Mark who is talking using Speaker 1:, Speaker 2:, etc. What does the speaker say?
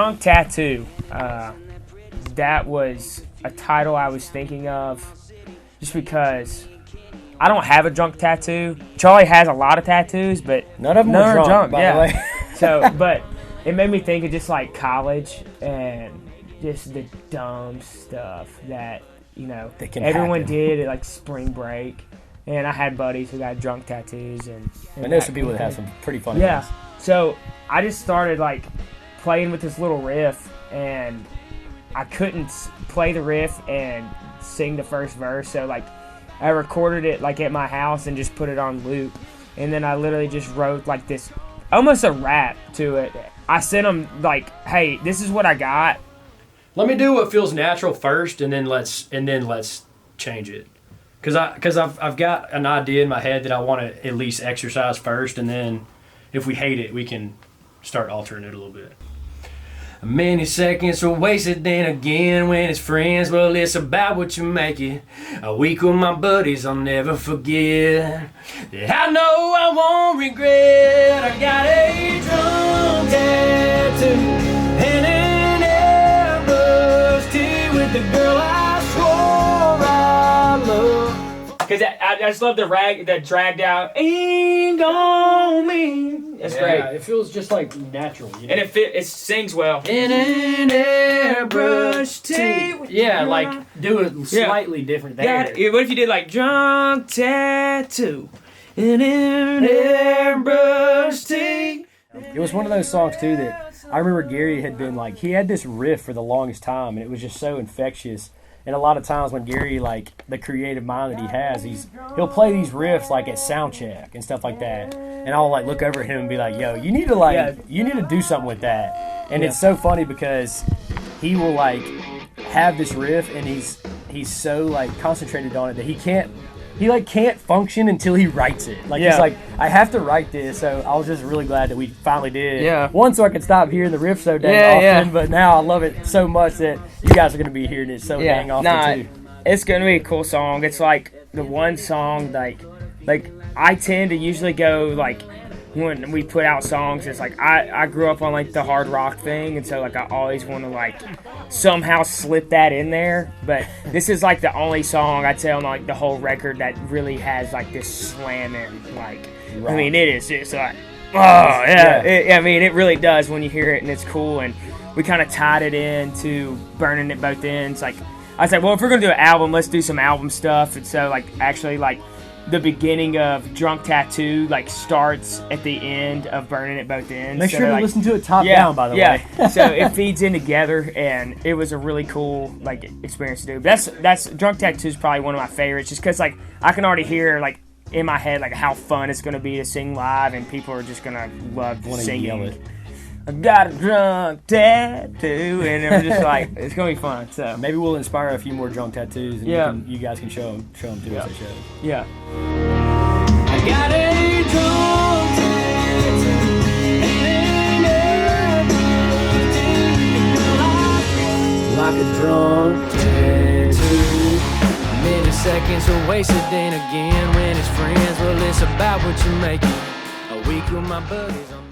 Speaker 1: drunk tattoo. That was a title I was thinking of just because I don't have a drunk tattoo. Charlie has a lot of tattoos, but
Speaker 2: none of them are drunk, by the way.
Speaker 1: So, but it made me think of just like college and just the dumb stuff that, everyone did at like spring break. And I had buddies who got drunk tattoos. And
Speaker 2: I know some people that have some pretty funny
Speaker 1: ones.
Speaker 2: Yeah.
Speaker 1: So I just started like playing with this little riff, and I couldn't play the riff and sing the first verse. So like I recorded it like at my house and just put it on loop. And then I literally just wrote like this, almost a rap to it. I sent them like, hey, this is what I got.
Speaker 3: Let me do what feels natural first, and then let's change it. Because I've got an idea in my head that I want to at least exercise first, and then if we hate it, we can start altering it a little bit. Many seconds are wasted then again when it's friends. Well, it's about what you make it. A week with my buddies, I'll never forget. I know I won't regret. I got a drunk tattoo and an airbrush tee with the girl I swore I loved.
Speaker 1: Because I just love the dragged out, ain't on me. That's great.
Speaker 2: It feels just like natural.
Speaker 1: And it sings well.
Speaker 3: In an airbrush tee. Yeah, like do it slightly different there.
Speaker 1: What if you did like drunk tattoo in an airbrush tee?
Speaker 2: It was one of those songs too that I remember Gary had been like, he had this riff for the longest time, and it was just so infectious. And a lot of times when Gary, like, the creative mind that he has, he'll play these riffs, like, at sound check and stuff like that. And I'll, like, look over at him and be like, yo, you need to do something with that. And it's so funny because he will, like, have this riff, and he's so, like, concentrated on it that he can't function until he writes it. Like, he's like, I have to write this. So I was just really glad that we finally did.
Speaker 1: Yeah.
Speaker 2: One, so I could stop hearing the riff so dang often, but now I love it so much that you guys are going to be hearing it so dang often too.
Speaker 1: It's going to be a cool song. It's like the one song, like I tend to usually go, like, when we put out songs, it's like I grew up on like the hard rock thing, and so like I always want to like somehow slip that in there. But this is like the only song I'd say on like the whole record that really has like this slamming, like I mean it is just like it really does when you hear it, and it's cool. And we kind of tied it into burning at both ends. Like I said, well, if we're gonna do an album, let's do some album stuff. And so like actually like the beginning of Drunk Tattoo like starts at the end of Burning at Both Ends.
Speaker 2: Make sure to listen to it top down, by the way.
Speaker 1: So it feeds in together, and it was a really cool like experience to do. That's Drunk Tattoo is probably one of my favorites, just because like I can already hear like in my head like how fun it's gonna be to sing live, and people are just gonna love singing.
Speaker 2: Yell it.
Speaker 1: I got a drunk tattoo, and it was just like it's gonna be fun. So
Speaker 2: maybe we'll inspire a few more drunk tattoos, and you guys can show them to us at shows.
Speaker 1: Yeah.
Speaker 3: I got a drunk tattoo, like a drunk tattoo. Many seconds are wasted then again when it's friends. Well, it's about what you make it. A week with my buddies on